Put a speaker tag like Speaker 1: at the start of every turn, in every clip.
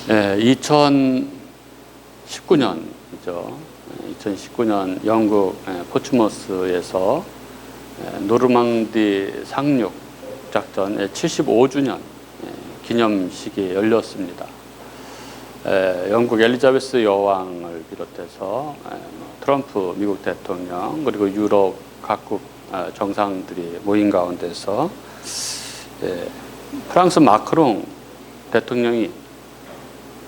Speaker 1: 2019년이죠. 2019년 영국 포츠머스에서 노르망디 상륙 작전 75주년 기념식이 열렸습니다. 영국 엘리자베스 여왕을 비롯해서 트럼프 미국 대통령 그리고 유럽 각국 정상들이 모인 가운데서 프랑스 마크롱 대통령이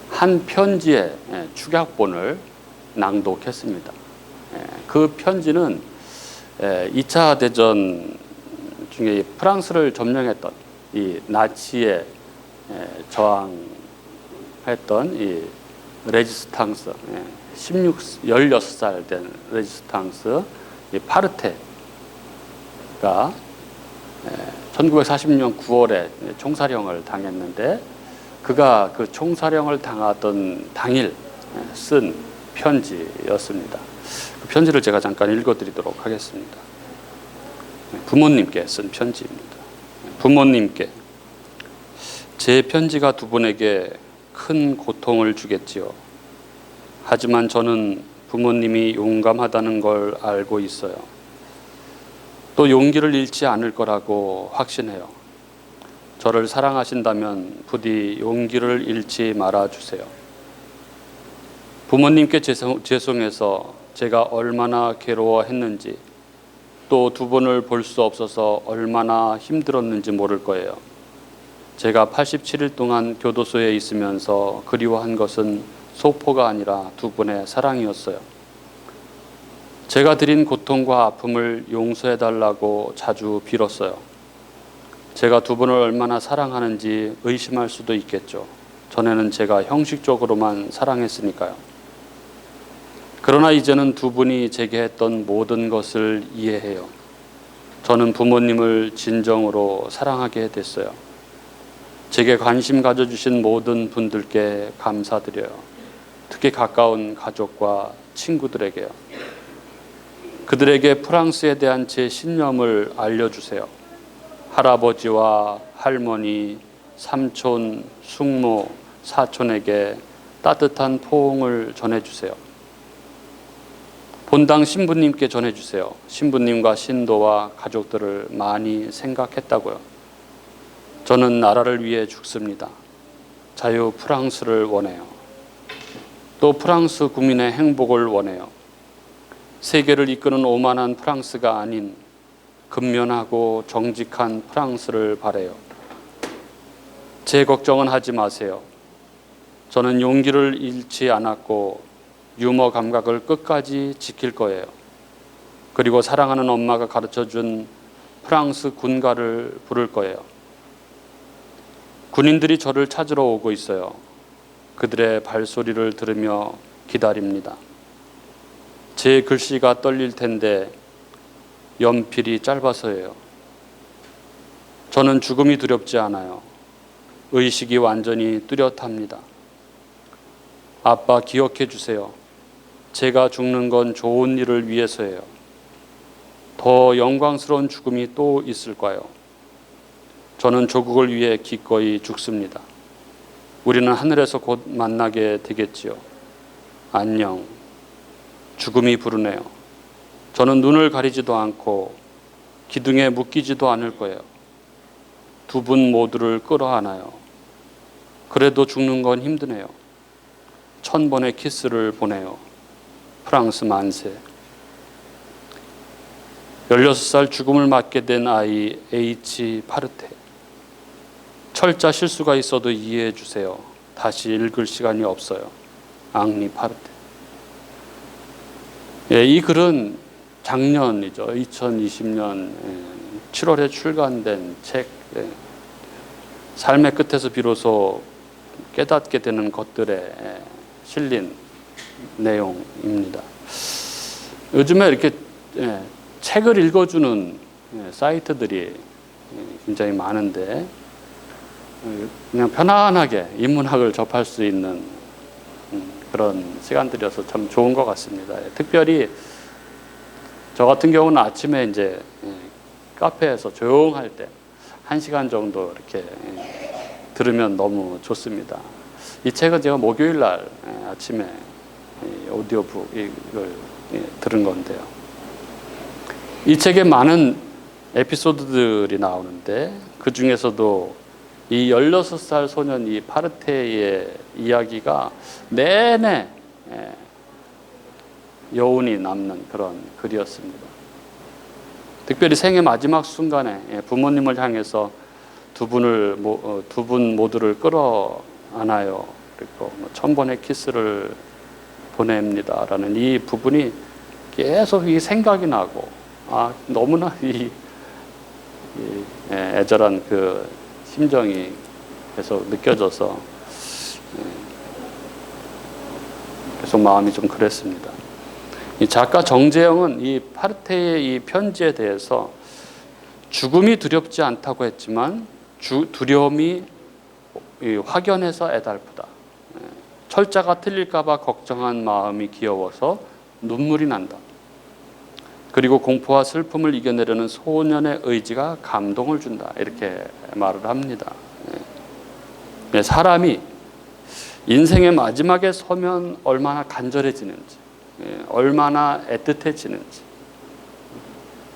Speaker 1: 한 편지의 축약본을 낭독했습니다. 그 편지는 2차 대전 중에 프랑스를 점령했던 이 나치에 저항했던 이 레지스탕스, 16살 된 레지스탕스 이 파르테가 1940년 9월에 총사령을 당했는데 그가 그 총사령을 당하던 당일 쓴 편지였습니다. 그 편지를 제가 잠깐 읽어드리도록 하겠습니다. 부모님께 쓴 편지입니다. 부모님께 제 편지가 두 분에게 큰 고통을 주겠지요. 하지만 저는 부모님이 용감하다는 걸 알고 있어요. 또 용기를 잃지 않을 거라고 확신해요. 저를 사랑하신다면 부디 용기를 잃지 말아주세요. 부모님께 죄송해서 제가 얼마나 괴로워했는지 또 두 분을 볼 수 없어서 얼마나 힘들었는지 모를 거예요. 제가 87일 동안 교도소에 있으면서 그리워한 것은 소포가 아니라 두 분의 사랑이었어요. 제가 드린 고통과 아픔을 용서해달라고 자주 빌었어요. 제가 두 분을 얼마나 사랑하는지 의심할 수도 있겠죠. 전에는 제가 형식적으로만 사랑했으니까요. 그러나 이제는 두 분이 제게 했던 모든 것을 이해해요. 저는 부모님을 진정으로 사랑하게 됐어요. 제게 관심 가져주신 모든 분들께 감사드려요. 특히 가까운 가족과 친구들에게요. 그들에게 프랑스에 대한 제 신념을 알려주세요. 할아버지와 할머니, 삼촌, 숙모, 사촌에게 따뜻한 포옹을 전해주세요. 본당 신부님께 전해주세요. 신부님과 신도와 가족들을 많이 생각했다고요. 저는 나라를 위해 죽습니다. 자유 프랑스를 원해요. 또 프랑스 국민의 행복을 원해요. 세계를 이끄는 오만한 프랑스가 아닌 근면하고 정직한 프랑스를 바라요. 제 걱정은 하지 마세요. 저는 용기를 잃지 않았고 유머 감각을 끝까지 지킬 거예요. 그리고 사랑하는 엄마가 가르쳐준 프랑스 군가를 부를 거예요. 군인들이 저를 찾으러 오고 있어요. 그들의 발소리를 들으며 기다립니다. 제 글씨가 떨릴 텐데 연필이 짧아서예요. 저는 죽음이 두렵지 않아요. 의식이 완전히 뚜렷합니다. 아빠 기억해 주세요. 제가 죽는 건 좋은 일을 위해서예요. 더 영광스러운 죽음이 또 있을까요? 저는 조국을 위해 기꺼이 죽습니다. 우리는 하늘에서 곧 만나게 되겠지요. 안녕. 죽음이 부르네요. 저는 눈을 가리지도 않고 기둥에 묶이지도 않을 거예요. 두 분 모두를 끌어안아요. 그래도 죽는 건 힘드네요. 1000번의 키스를 보내요. 프랑스 만세. 16살 죽음을 맞게 된 아이 H. 파르테. 철자 실수가 있어도 이해해 주세요. 다시 읽을 시간이 없어요. 앙리 파르테. 이 글은 작년이죠. 2020년 7월에 출간된 책 삶의 끝에서 비로소 깨닫게 되는 것들에 실린 내용입니다. 요즘에 이렇게 책을 읽어주는 사이트들이 굉장히 많은데 그냥 편안하게 인문학을 접할 수 있는 그런 시간들이어서 참 좋은 것 같습니다. 특별히 저 같은 경우는 아침에 이제 카페에서 조용할 때 1시간 정도 이렇게 들으면 너무 좋습니다. 이 책은 제가 목요일 날 아침에 오디오북 이걸 들은 건데요. 이 책에 많은 에피소드들이 나오는데 그 중에서도 이 16살 소년 이 파르테의 이야기가 내내 여운이 남는 그런 글이었습니다. 특별히 생애 마지막 순간에 부모님을 향해서 두 분 모두를 끌어안아요. 그리고 1000번의 키스를 보냅니다라는 이 부분이 계속 이 생각이 나고 너무나 이 애절한 그 심정이 계속 느껴져서 계속 마음이 좀 그랬습니다. 이 작가 정재영은 이 파르테의 이 편지에 대해서 죽음이 두렵지 않다고 했지만 두려움이 확연해서 애달프다. 철자가 틀릴까봐 걱정한 마음이 귀여워서 눈물이 난다. 그리고 공포와 슬픔을 이겨내려는 소년의 의지가 감동을 준다. 이렇게 말을 합니다. 사람이 인생의 마지막에 서면 얼마나 간절해지는지, 얼마나 애틋해지는지,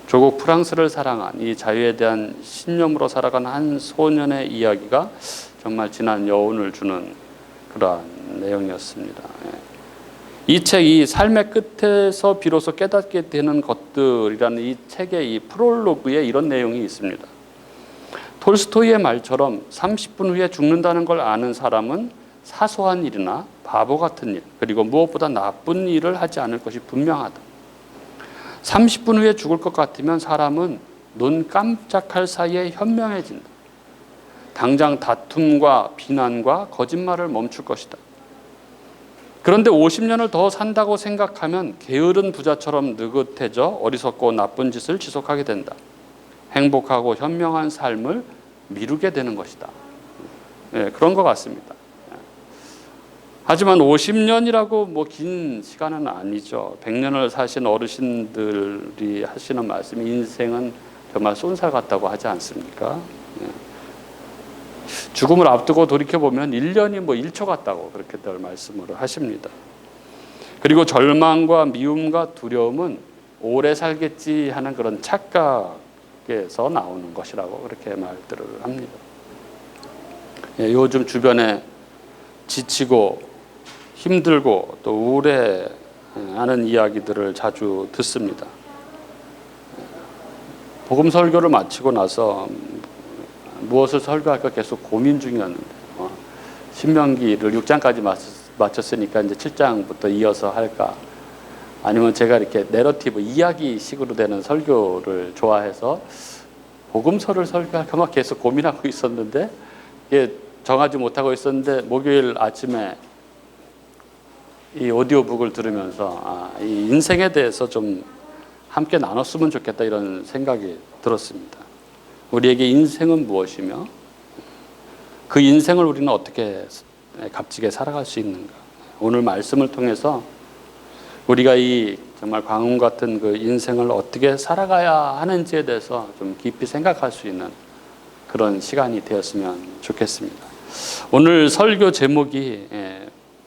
Speaker 1: 조국 프랑스를 사랑한 이 자유에 대한 신념으로 살아간 한 소년의 이야기가 정말 진한 여운을 주는 그러한 내용이었습니다. 이 책, 이 삶의 끝에서 비로소 깨닫게 되는 것들이라는 이 책의 이 프롤로그에 이런 내용이 있습니다. 톨스토이의 말처럼 30분 후에 죽는다는 걸 아는 사람은 사소한 일이나 바보 같은 일, 그리고 무엇보다 나쁜 일을 하지 않을 것이 분명하다. 30분 후에 죽을 것 같으면 사람은 눈 깜짝할 사이에 현명해진다. 당장 다툼과 비난과 거짓말을 멈출 것이다. 그런데 50년을 더 산다고 생각하면 게으른 부자처럼 느긋해져 어리석고 나쁜 짓을 지속하게 된다. 행복하고 현명한 삶을 미루게 되는 것이다. 그런 것 같습니다. 하지만 50년이라고 긴 시간은 아니죠. 100년을 사신 어르신들이 하시는 말씀이 인생은 정말 쏜살 같다고 하지 않습니까? 죽음을 앞두고 돌이켜보면 1년이 1초 같다고 그렇게들 말씀을 하십니다. 그리고 절망과 미움과 두려움은 오래 살겠지 하는 그런 착각에서 나오는 것이라고 그렇게 말들을 합니다. 요즘 주변에 지치고 힘들고 또 우울해하는 이야기들을 자주 듣습니다. 복음 설교를 마치고 나서 무엇을 설교할까 계속 고민 중이었는데 신명기를 6장까지 마쳤으니까 이제 7장부터 이어서 할까, 아니면 제가 이렇게 내러티브 이야기식으로 되는 설교를 좋아해서 복음서를 설교할까 막 계속 고민하고 있었는데 이게 정하지 못하고 있었는데 목요일 아침에 이 오디오북을 들으면서 이 인생에 대해서 좀 함께 나눴으면 좋겠다 이런 생각이 들었습니다. 우리에게 인생은 무엇이며 그 인생을 우리는 어떻게 값지게 살아갈 수 있는가. 오늘 말씀을 통해서 우리가 이 정말 광운 같은 그 인생을 어떻게 살아가야 하는지에 대해서 좀 깊이 생각할 수 있는 그런 시간이 되었으면 좋겠습니다. 오늘 설교 제목이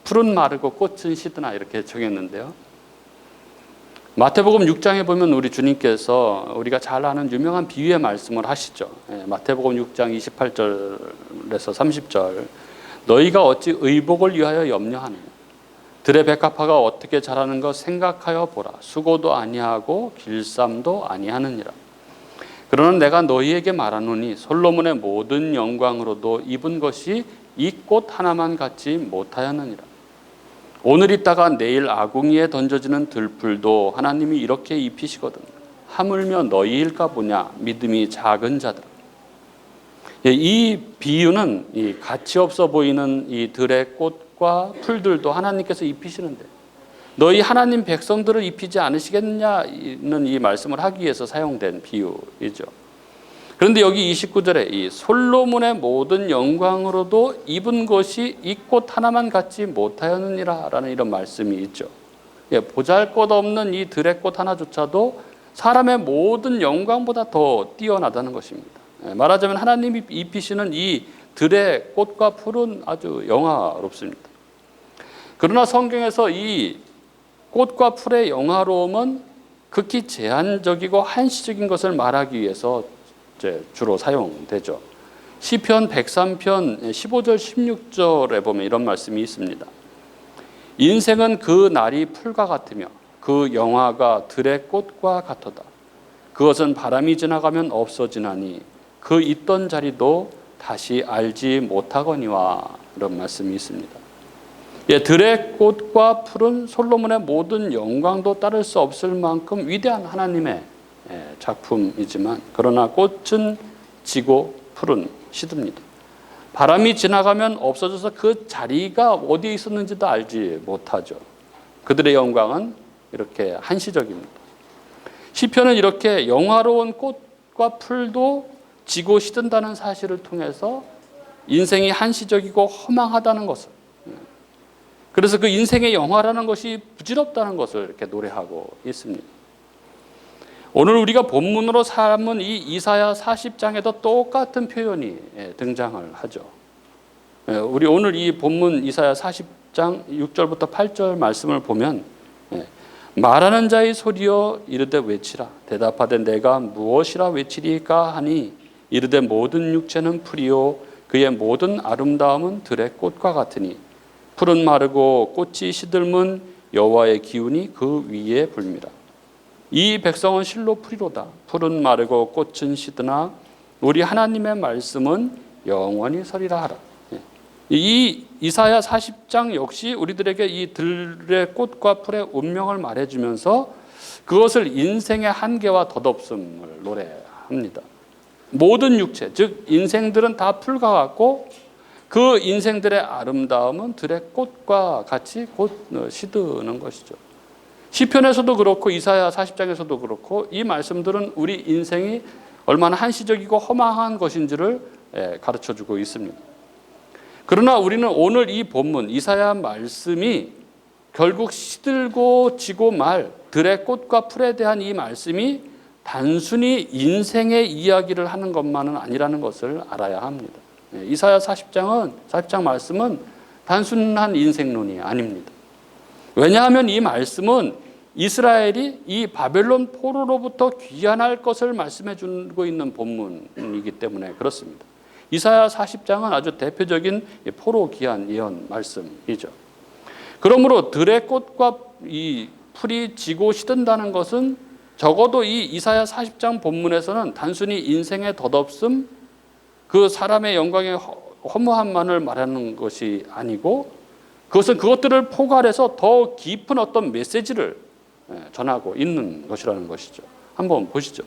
Speaker 1: 푸른 마르고 꽃은 시드나 이렇게 정했는데요. 마태복음 6장에 보면 우리 주님께서 우리가 잘 아는 유명한 비유의 말씀을 하시죠. 마태복음 6장 28절에서 30절. 너희가 어찌 의복을 위하여 염려하느냐. 들의 백합화가 어떻게 자라는 것 생각하여 보라. 수고도 아니하고 길쌈도 아니하느니라. 그러나 내가 너희에게 말하노니 솔로몬의 모든 영광으로도 입은 것이 이 꽃 하나만 갖지 못하였느니라. 오늘 있다가 내일 아궁이에 던져지는 들풀도 하나님이 이렇게 입히시거든. 하물며 너희일까 보냐. 믿음이 작은 자들아. 이 비유는 이 가치 없어 보이는 이 들의 꽃과 풀들도 하나님께서 입히시는데 너희 하나님 백성들을 입히지 않으시겠느냐는 이 말씀을 하기 위해서 사용된 비유이죠. 그런데 여기 29절에 이 솔로몬의 모든 영광으로도 입은 것이 이 꽃 하나만 갖지 못하였느니라 라는 이런 말씀이 있죠. 보잘것없는 이 들의 꽃 하나조차도 사람의 모든 영광보다 더 뛰어나다는 것입니다. 말하자면 하나님이 입히시는 이 들의 꽃과 풀은 아주 영화롭습니다. 그러나 성경에서 이 꽃과 풀의 영화로움은 극히 제한적이고 한시적인 것을 말하기 위해서 주로 사용되죠. 시편 103편 15절 16절에 보면 이런 말씀이 있습니다. 인생은 그 날이 풀과 같으며 그 영화가 들의 꽃과 같도다. 그것은 바람이 지나가면 없어지나니 그 있던 자리도 다시 알지 못하거니와. 이런 말씀이 있습니다. 들의 꽃과 풀은 솔로몬의 모든 영광도 따를 수 없을 만큼 위대한 하나님의 작품이지만, 그러나 꽃은 지고 풀은 시듭니다. 바람이 지나가면 없어져서 그 자리가 어디에 있었는지도 알지 못하죠. 그들의 영광은 이렇게 한시적입니다. 시편은 이렇게 영화로운 꽃과 풀도 지고 시든다는 사실을 통해서 인생이 한시적이고 허망하다는 것을, 그래서 그 인생의 영화라는 것이 부질없다는 것을 이렇게 노래하고 있습니다. 오늘 우리가 본문으로 삼은 이 이사야 40장에도 똑같은 표현이 등장을 하죠. 우리 오늘 이 본문 이사야 40장 6절부터 8절 말씀을 보면, 말하는 자의 소리여 이르되 외치라. 대답하되 내가 무엇이라 외치리까 하니 이르되 모든 육체는 풀이요 그의 모든 아름다움은 들의 꽃과 같으니 풀은 마르고 꽃이 시들면 여호와의 기운이 그 위에 불미라. 이 백성은 실로 풀이로다. 풀은 마르고 꽃은 시드나 우리 하나님의 말씀은 영원히 서리라 하라. 이 이사야 40장 역시 우리들에게 이 들의 꽃과 풀의 운명을 말해주면서 그것을 인생의 한계와 덧없음을 노래합니다. 모든 육체, 즉 인생들은 다 풀과 같고 그 인생들의 아름다움은 들의 꽃과 같이 곧 시드는 것이죠. 시편에서도 그렇고 이사야 40장에서도 그렇고 이 말씀들은 우리 인생이 얼마나 한시적이고 허망한 것인지를 가르쳐주고 있습니다. 그러나 우리는 오늘 이 본문 이사야 말씀이 결국 시들고 지고 말 들의 꽃과 풀에 대한 이 말씀이 단순히 인생의 이야기를 하는 것만은 아니라는 것을 알아야 합니다. 이사야 40장 말씀은 단순한 인생론이 아닙니다. 왜냐하면 이 말씀은 이스라엘이 이 바벨론 포로로부터 귀환할 것을 말씀해 주고 있는 본문이기 때문에 그렇습니다. 이사야 40장은 아주 대표적인 포로 귀환 예언 말씀이죠. 그러므로 들의 꽃과 이 풀이 지고 시든다는 것은 적어도 이 이사야 40장 본문에서는 단순히 인생의 덧없음, 그 사람의 영광의 허무함만을 말하는 것이 아니고 그것은 그것들을 포괄해서 더 깊은 어떤 메시지를 전하고 있는 것이라는 것이죠. 한번 보시죠.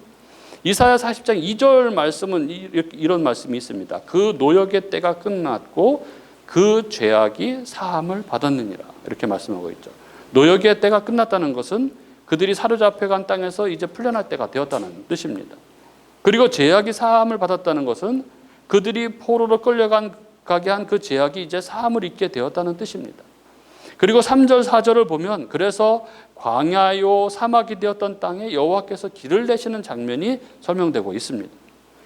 Speaker 1: 이사야 40장 2절 말씀은 이런 말씀이 있습니다. 그 노역의 때가 끝났고 그 죄악이 사함을 받았느니라. 이렇게 말씀하고 있죠. 노역의 때가 끝났다는 것은 그들이 사로잡혀간 땅에서 이제 풀려날 때가 되었다는 뜻입니다. 그리고 죄악이 사함을 받았다는 것은 그들이 포로로 끌려가게 한 그 죄악이 이제 사함을 입게 되었다는 뜻입니다. 그리고 3절 4절을 보면 그래서 광야요 사막이 되었던 땅에 여호와께서 길을 내시는 장면이 설명되고 있습니다.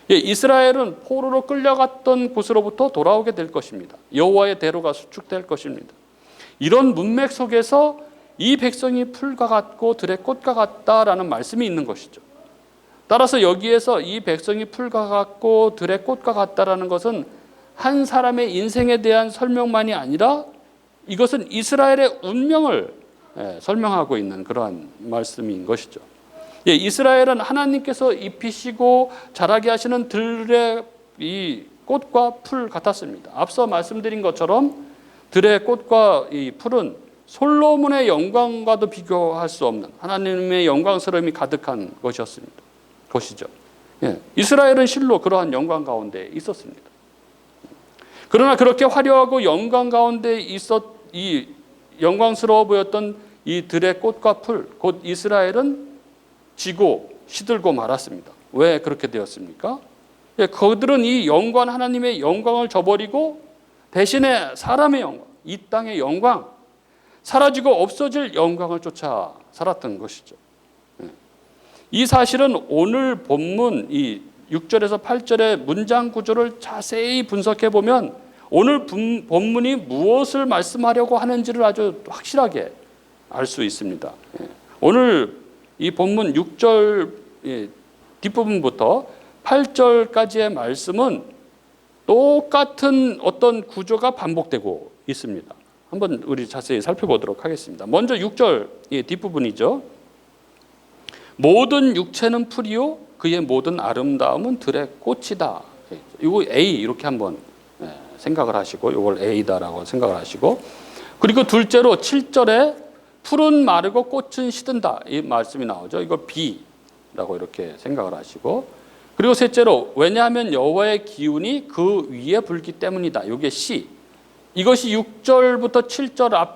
Speaker 1: 이스라엘은 포로로 끌려갔던 곳으로부터 돌아오게 될 것입니다. 여호와의 대로가 수축될 것입니다. 이런 문맥 속에서 이 백성이 풀과 같고 들의 꽃과 같다라는 말씀이 있는 것이죠. 따라서 여기에서 이 백성이 풀과 같고 들의 꽃과 같다라는 것은 한 사람의 인생에 대한 설명만이 아니라 이것은 이스라엘의 운명을 설명하고 있는 그러한 말씀인 것이죠. 이스라엘은 하나님께서 입히시고 자라게 하시는 들의 이 꽃과 풀 같았습니다. 앞서 말씀드린 것처럼 들의 꽃과 이 풀은 솔로몬의 영광과도 비교할 수 없는 하나님의 영광스러움이 가득한 것이죠. 이스라엘은 실로 그러한 영광 가운데 있었습니다. 그러나 그렇게 화려하고 영광 가운데 이 영광스러워 보였던 이 들의 꽃과 풀, 곧 이스라엘은 지고 시들고 말았습니다. 왜 그렇게 되었습니까? 그들은 이 영광, 하나님의 영광을 저버리고 대신에 사람의 영광, 이 땅의 영광, 사라지고 없어질 영광을 쫓아 살았던 것이죠. 이 사실은 오늘 본문 이 6절에서 8절의 문장 구조를 자세히 분석해 보면 오늘 본문이 무엇을 말씀하려고 하는지를 아주 확실하게 알 수 있습니다. 오늘 이 본문 6절 뒷부분부터 8절까지의 말씀은 똑같은 어떤 구조가 반복되고 있습니다. 한번 우리 자세히 살펴보도록 하겠습니다. 먼저 6절 뒷부분이죠. 모든 육체는 풀이요 그의 모든 아름다움은 들의 꽃이다. 이거 A 이렇게 한번 생각을 하시고 이걸 A다라고 생각을 하시고, 그리고 둘째로 7절에 풀은 마르고 꽃은 시든다 이 말씀이 나오죠. 이걸 B라고 이렇게 생각을 하시고, 그리고 셋째로 왜냐하면 여호와의 기운이 그 위에 불기 때문이다. 이게 C. 이것이 6절부터 7절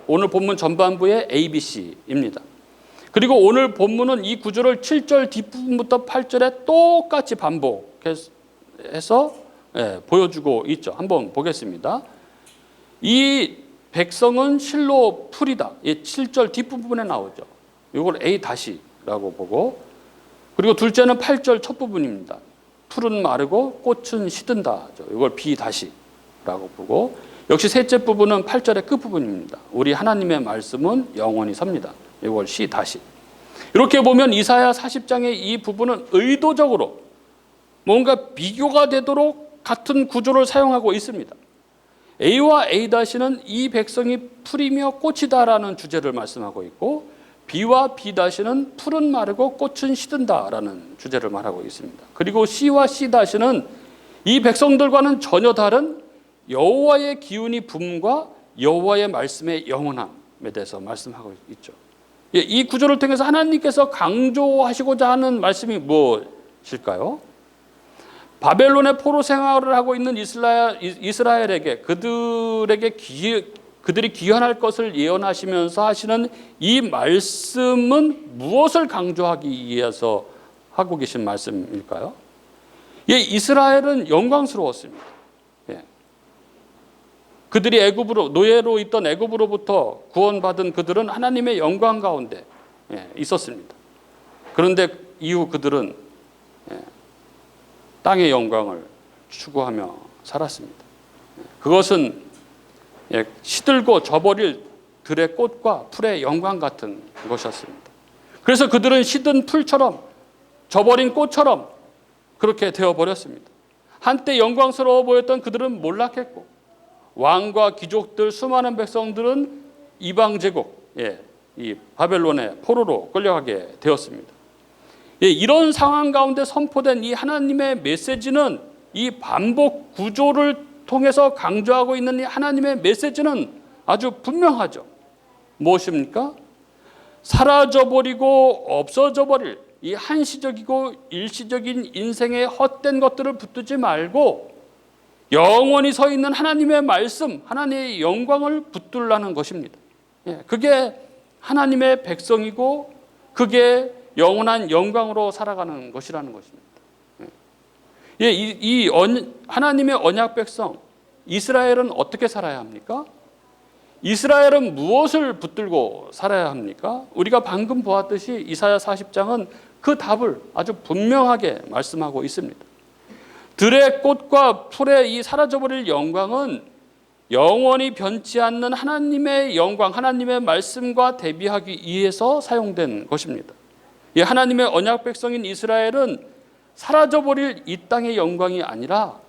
Speaker 1: 오늘 본문 전반부의 ABC입니다. 그리고 오늘 본문은 이 구조를 7절 뒷부분부터 8절에 똑같이 반복해서 보여주고 있죠. 한번 보겠습니다. 이 백성은 실로 풀이다. 7절 뒷부분에 나오죠. 이걸 A-라고 보고, 그리고 둘째는 8절 첫 부분입니다. 풀은 마르고 꽃은 시든다. 이걸 B-라고 보고, 역시 셋째 부분은 8절의 끝부분입니다. 우리 하나님의 말씀은 영원히 섭니다. 이걸 C-. 이렇게 보면 이사야 40장의 이 부분은 의도적으로 뭔가 비교가 되도록 같은 구조를 사용하고 있습니다. A와 A-는 이 백성이 풀이며 꽃이다라는 주제를 말씀하고 있고, B와 B-는 풀은 마르고 꽃은 시든다라는 주제를 말하고 있습니다. 그리고 C와 C-는 이 백성들과는 전혀 다른 여호와의 기운이 붐과 여호와의 말씀의 영원함에 대해서 말씀하고 있죠. 이 구조를 통해서 하나님께서 강조하시고자 하는 말씀이 무엇일까요? 바벨론의 포로 생활을 하고 있는 이스라엘에게 그들이 귀환할 것을 예언하시면서 하시는 이 말씀은 무엇을 강조하기 위해서 하고 계신 말씀일까요? 이스라엘은 영광스러웠습니다. 그들이 노예로 있던 애굽으로부터 구원받은 그들은 하나님의 영광 가운데 있었습니다. 그런데 이후 그들은 땅의 영광을 추구하며 살았습니다. 그것은 시들고 져버릴 들의 꽃과 풀의 영광 같은 것이었습니다. 그래서 그들은 시든 풀처럼 져버린 꽃처럼 그렇게 되어버렸습니다. 한때 영광스러워 보였던 그들은 몰락했고, 왕과 귀족들 수많은 백성들은 이방 제국 이 바벨론의 포로로 끌려가게 되었습니다. 이런 상황 가운데 선포된 이 하나님의 메시지는, 이 반복 구조를 통해서 강조하고 있는 이 하나님의 메시지는 아주 분명하죠. 무엇입니까? 사라져버리고 없어져버릴 이 한시적이고 일시적인 인생의 헛된 것들을 붙들지 말고 영원히 서 있는 하나님의 말씀, 하나님의 영광을 붙들라는 것입니다. 그게 하나님의 백성이고 그게 영원한 영광으로 살아가는 것이라는 것입니다. 하나님의 언약 백성 이스라엘은 어떻게 살아야 합니까? 이스라엘은 무엇을 붙들고 살아야 합니까? 우리가 방금 보았듯이 이사야 40장은 그 답을 아주 분명하게 말씀하고 있습니다. 들의 꽃과 풀의 이 사라져버릴 영광은 영원히 변치 않는 하나님의 영광, 하나님의 말씀과 대비하기 위해서 사용된 것입니다. 하나님의 언약 백성인 이스라엘은 사라져버릴 이 땅의 영광이 아니라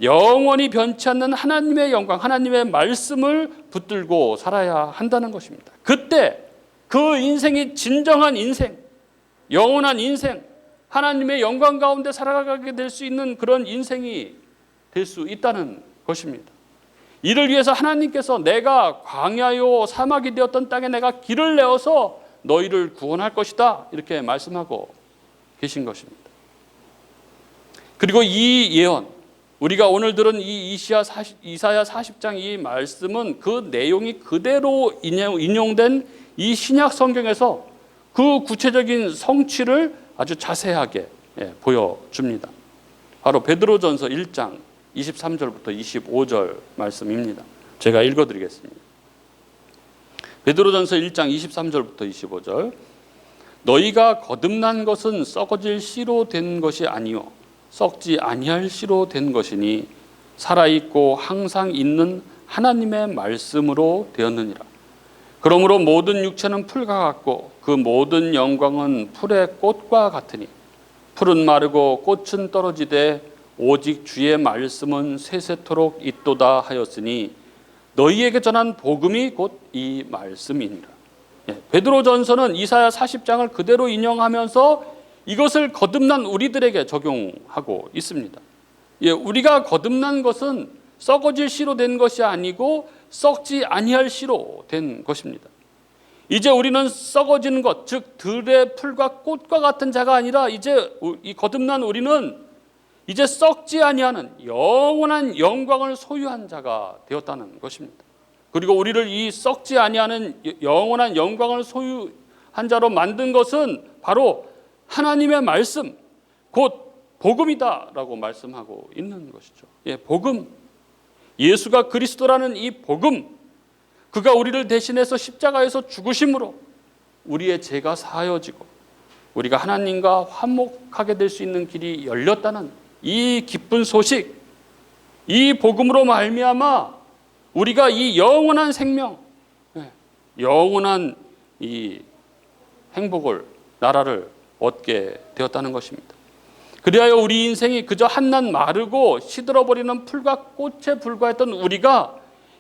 Speaker 1: 영원히 변치 않는 하나님의 영광, 하나님의 말씀을 붙들고 살아야 한다는 것입니다. 그때 그 인생이 진정한 인생, 영원한 인생, 하나님의 영광 가운데 살아가게 될 수 있는 그런 인생이 될 수 있다는 것입니다. 이를 위해서 하나님께서 내가 광야요 사막이 되었던 땅에 내가 길을 내어서 너희를 구원할 것이다, 이렇게 말씀하고 계신 것입니다. 그리고 이 예언, 우리가 오늘 들은 이 이사야 40장 이 말씀은 그 내용이 그대로 인용된 이 신약 성경에서 그 구체적인 성취를 아주 자세하게 보여줍니다. 바로 베드로전서 1장 23절부터 25절 말씀입니다. 제가 읽어드리겠습니다. 베드로전서 1장 23절부터 25절. 너희가 거듭난 것은 썩어질 씨로 된 것이 아니요 썩지 아니할 씨로 된 것이니 살아있고 항상 있는 하나님의 말씀으로 되었느니라. 그러므로 모든 육체는 풀과 같고 그 모든 영광은 풀의 꽃과 같으니 풀은 마르고 꽃은 떨어지되 오직 주의 말씀은 세세토록 있도다 하였으니 너희에게 전한 복음이 곧 이 말씀이니라. 베드로전서는 이사야 40장을 그대로 인용하면서 이것을 거듭난 우리들에게 적용하고 있습니다. 우리가 거듭난 것은 썩어질 씨로 된 것이 아니고 썩지 아니할 씨로 된 것입니다. 이제 우리는 썩어지는 것, 즉 들의 풀과 꽃과 같은 자가 아니라 이제 이 거듭난 우리는 이제 썩지 아니하는 영원한 영광을 소유한 자가 되었다는 것입니다. 그리고 우리를 이 썩지 아니하는 영원한 영광을 소유한 자로 만든 것은 바로 하나님의 말씀, 곧 복음이다라고 말씀하고 있는 것이죠. 복음, 예수가 그리스도라는 이 복음, 그가 우리를 대신해서 십자가에서 죽으심으로 우리의 죄가 사하여지고 우리가 하나님과 화목하게 될 수 있는 길이 열렸다는 이 기쁜 소식, 이 복음으로 말미암아 우리가 이 영원한 생명, 영원한 이 행복을, 나라를 얻게 되었다는 것입니다. 그리하여 우리 인생이 그저 한낱 마르고 시들어버리는 풀과 꽃에 불과했던 우리가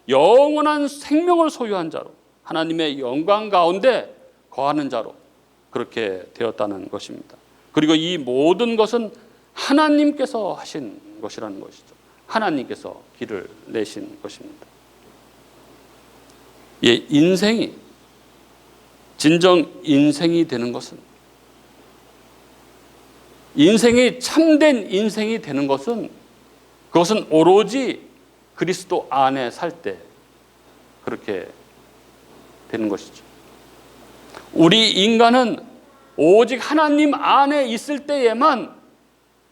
Speaker 1: 영원한 생명을 소유한 자로, 하나님의 영광 가운데 거하는 자로 그렇게 되었다는 것입니다. 그리고 이 모든 것은 하나님께서 하신 것이라는 것이죠. 하나님께서 길을 내신 것입니다. 인생이, 진정 인생이 되는 것은, 인생이 참된 인생이 되는 것은, 그것은 오로지 그리스도 안에 살 때 그렇게 되는 것이죠. 우리 인간은 오직 하나님 안에 있을 때에만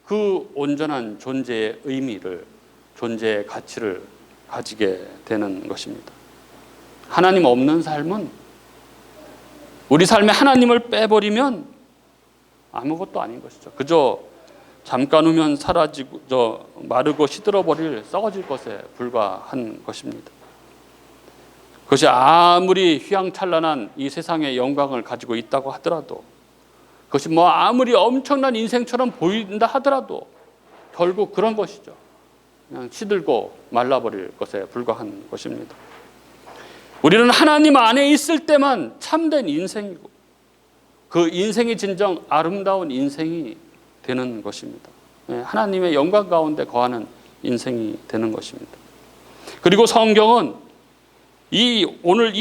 Speaker 1: 그 온전한 존재의 의미를, 존재의 가치를 가지게 되는 것입니다. 하나님 없는 삶은, 우리 삶에 하나님을 빼버리면 아무것도 아닌 것이죠. 그저 잠깐 후면 사라지고 마르고 시들어버릴, 썩어질 것에 불과한 것입니다. 그것이 아무리 휘황찬란한 이 세상의 영광을 가지고 있다고 하더라도, 그것이 아무리 엄청난 인생처럼 보인다 하더라도 결국 그런 것이죠. 그냥 시들고 말라버릴 것에 불과한 것입니다. 우리는 하나님 안에 있을 때만 참된 인생이고 그 인생이 진정 아름다운 인생이 되는 것입니다. 하나님의 영광 가운데 거하는 인생이 되는 것입니다. 그리고 성경은 오늘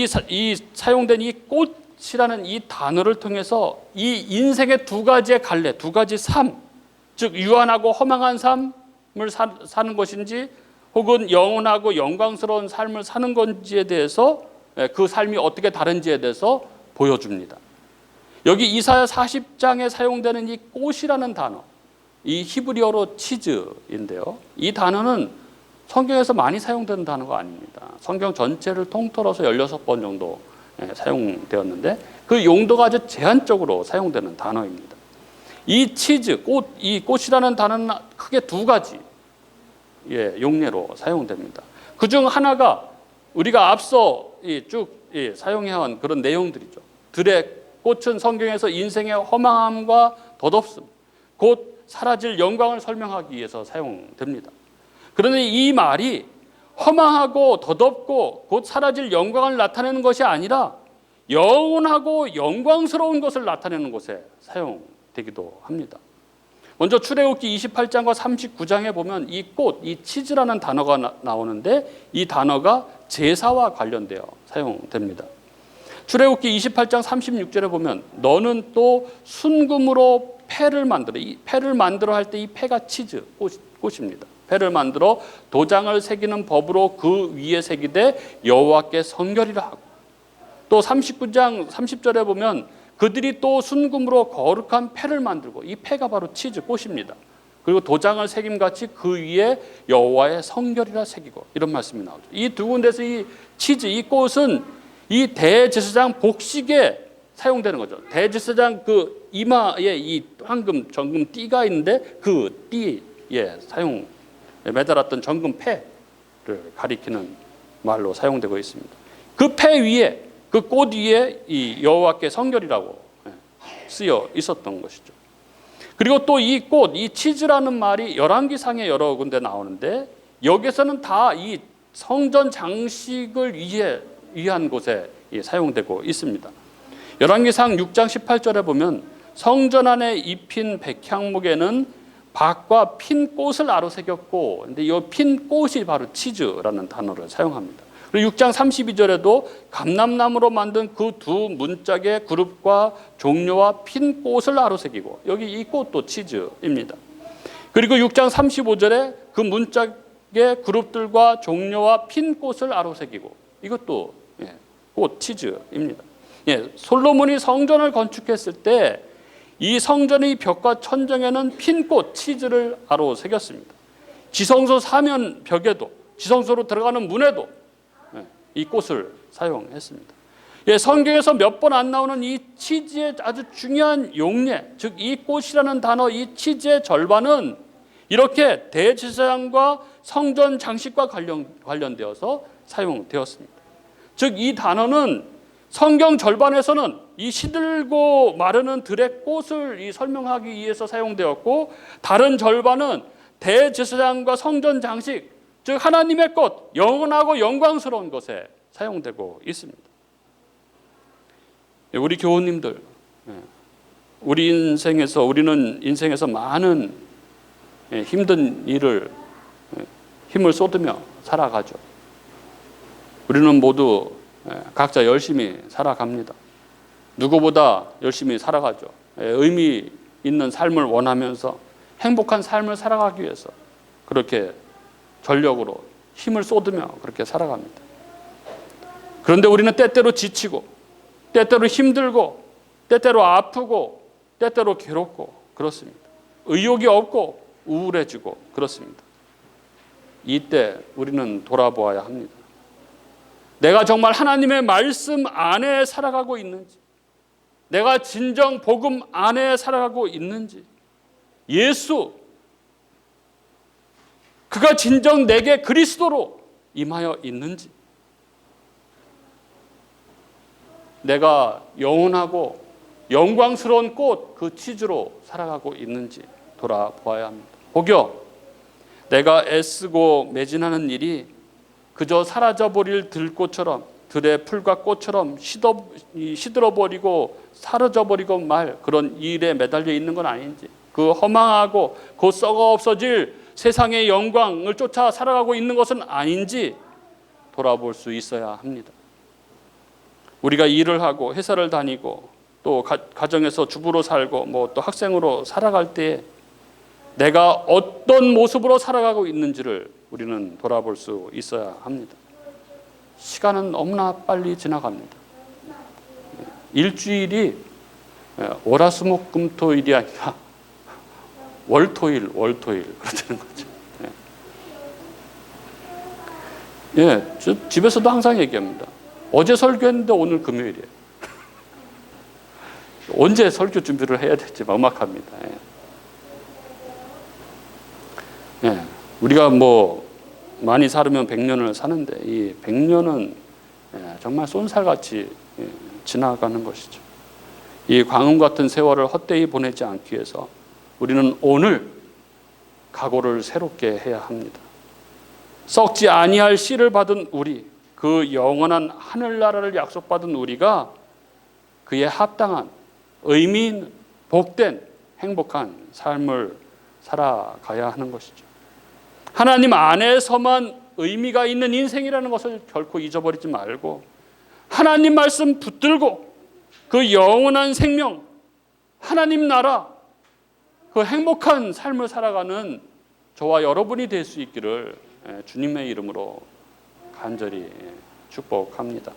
Speaker 1: 사용된 이 꽃이라는 이 단어를 통해서 이 인생의 두 가지의 갈래, 두 가지 삶, 즉 유한하고 허망한 삶을 사는 것인지 혹은 영원하고 영광스러운 삶을 사는 건지에 대해서, 그 삶이 어떻게 다른지에 대해서 보여줍니다. 여기 이사야 40장에 사용되는 이 꽃이라는 단어, 이 히브리어로 치즈인데요. 이 단어는 성경에서 많이 사용되는 단어가 아닙니다. 성경 전체를 통틀어서 16번 정도 사용되었는데 그 용도가 아주 제한적으로 사용되는 단어입니다. 이 치즈, 이 꽃이라는 단어는 크게 두 가지 용례로 사용됩니다. 그중 하나가 우리가 앞서 쭉 사용해온 그런 내용들이죠. 들의 꽃은 성경에서 인생의 허망함과 덧없음, 곧 사라질 영광을 설명하기 위해서 사용됩니다. 그런데 이 말이 허망하고 덧없고 곧 사라질 영광을 나타내는 것이 아니라 영원하고 영광스러운 것을 나타내는 것에 사용되기도 합니다. 먼저 출애굽기 28장과 39장에 보면 이 꽃, 이 치즈라는 단어가 나오는데 이 단어가 제사와 관련되어 사용됩니다. 출애굽기 28장 36절에 보면 너는 또 순금으로 패를 만들어, 이 패를 만들어 할 때 이 패가 치즈, 꽃입니다. 패를 만들어 도장을 새기는 법으로 그 위에 새기되 여호와께 성결이라 하고, 또 39장 30절에 보면 그들이 또 순금으로 거룩한 패를 만들고, 이 패가 바로 치즈, 꽃입니다. 그리고 도장을 새김같이 그 위에 여호와의 성결이라 새기고, 이런 말씀이 나오죠. 이 두 군데서 이 치즈, 이 꽃은 이 대제사장 복식에 사용되는 거죠. 대제사장 그 이마에 이 황금 정금 띠가 있는데 그 띠에 매달았던 정금 패를 가리키는 말로 사용되고 있습니다. 그 패 위에 그 꽃 위에 이 여호와께 성결이라고 쓰여 있었던 것이죠. 그리고 또 이 꽃, 이 치즈라는 말이 열왕기상에 여러 군데 나오는데 여기서는 다 이 성전 장식을 위한 곳에 사용되고 있습니다. 열왕기상 6장 18절에 보면 성전 안에 입힌 백향목에는 박과 핀 꽃을 아로새겼고, 근데 이 핀 꽃이 바로 치즈라는 단어를 사용합니다. 그리고 6장 32절에도 감람나무로 만든 그 두 문짝의 그룹과 종려와 핀 꽃을 아로새기고, 여기 이 꽃도 치즈입니다. 그리고 6장 35절에 그 문짝의 그룹들과 종려와 핀 꽃을 아로새기고, 이것도 꽃 치즈입니다. 솔로몬이 성전을 건축했을 때 이 성전의 벽과 천정에는 핀 꽃 치즈를 아로새겼습니다. 지성소 사면 벽에도, 지성소로 들어가는 문에도 이 꽃을 사용했습니다. 성경에서 몇 번 안 나오는 이 치즈의 아주 중요한 용례, 즉 이 꽃이라는 단어, 이 치즈의 절반은 이렇게 대제사장과 성전 장식과 관련되어서 사용되었습니다. 즉 이 단어는 성경 절반에서는 이 시들고 마르는 들의 꽃을 설명하기 위해서 사용되었고, 다른 절반은 대제사장과 성전 장식, 즉 하나님의 것, 영원하고 영광스러운 것에 사용되고 있습니다. 우리 교우님들, 우리는 인생에서 많은 힘든 일을 힘을 쏟으며 살아가죠. 우리는 모두 각자 열심히 살아갑니다. 누구보다 열심히 살아가죠. 의미 있는 삶을 원하면서 행복한 삶을 살아가기 위해서 그렇게 전력으로 힘을 쏟으며 그렇게 살아갑니다. 그런데 우리는 때때로 지치고, 때때로 힘들고, 때때로 아프고, 때때로 괴롭고 그렇습니다. 의욕이 없고 우울해지고 그렇습니다. 이때 우리는 돌아보아야 합니다. 내가 정말 하나님의 말씀 안에 살아가고 있는지, 내가 진정 복음 안에 살아가고 있는지, 예수, 그가 진정 내게 그리스도로 임하여 있는지, 내가 영원하고 영광스러운 꽃, 그 치즈로 살아가고 있는지 돌아보아야 합니다. 혹여 내가 애쓰고 매진하는 일이 그저 사라져버릴 들꽃처럼, 들의 풀과 꽃처럼 시들어버리고 사라져버리고 말 그런 일에 매달려 있는 건 아닌지, 그 허망하고 곧 썩어 없어질 세상의 영광을 쫓아 살아가고 있는 것은 아닌지 돌아볼 수 있어야 합니다. 우리가 일을 하고 회사를 다니고 또 가정에서 주부로 살고 또 학생으로 살아갈 때 내가 어떤 모습으로 살아가고 있는지를 우리는 돌아볼 수 있어야 합니다. 시간은 너무나 빨리 지나갑니다. 일주일이 월화수목금토일이 아니라 월토일 그렇다는 거죠. 저 집에서도 항상 얘기합니다. 어제 설교했는데 오늘 금요일이에요. 언제 설교 준비를 해야 될지 막막합니다. 우리가 많이 살으면 100년을 사는데 이 100년은 정말 쏜살같이 지나가는 것이죠. 이 광음 같은 세월을 헛되이 보내지 않기 위해서 우리는 오늘 각오를 새롭게 해야 합니다. 썩지 아니할 씨를 받은 우리, 그 영원한 하늘나라를 약속받은 우리가 그에 합당한 의미 있는 복된 행복한 삶을 살아가야 하는 것이죠. 하나님 안에서만 의미가 있는 인생이라는 것을 결코 잊어버리지 말고 하나님 말씀 붙들고 그 영원한 생명, 하나님 나라, 그 행복한 삶을 살아가는 저와 여러분이 될 수 있기를 주님의 이름으로 간절히 축복합니다.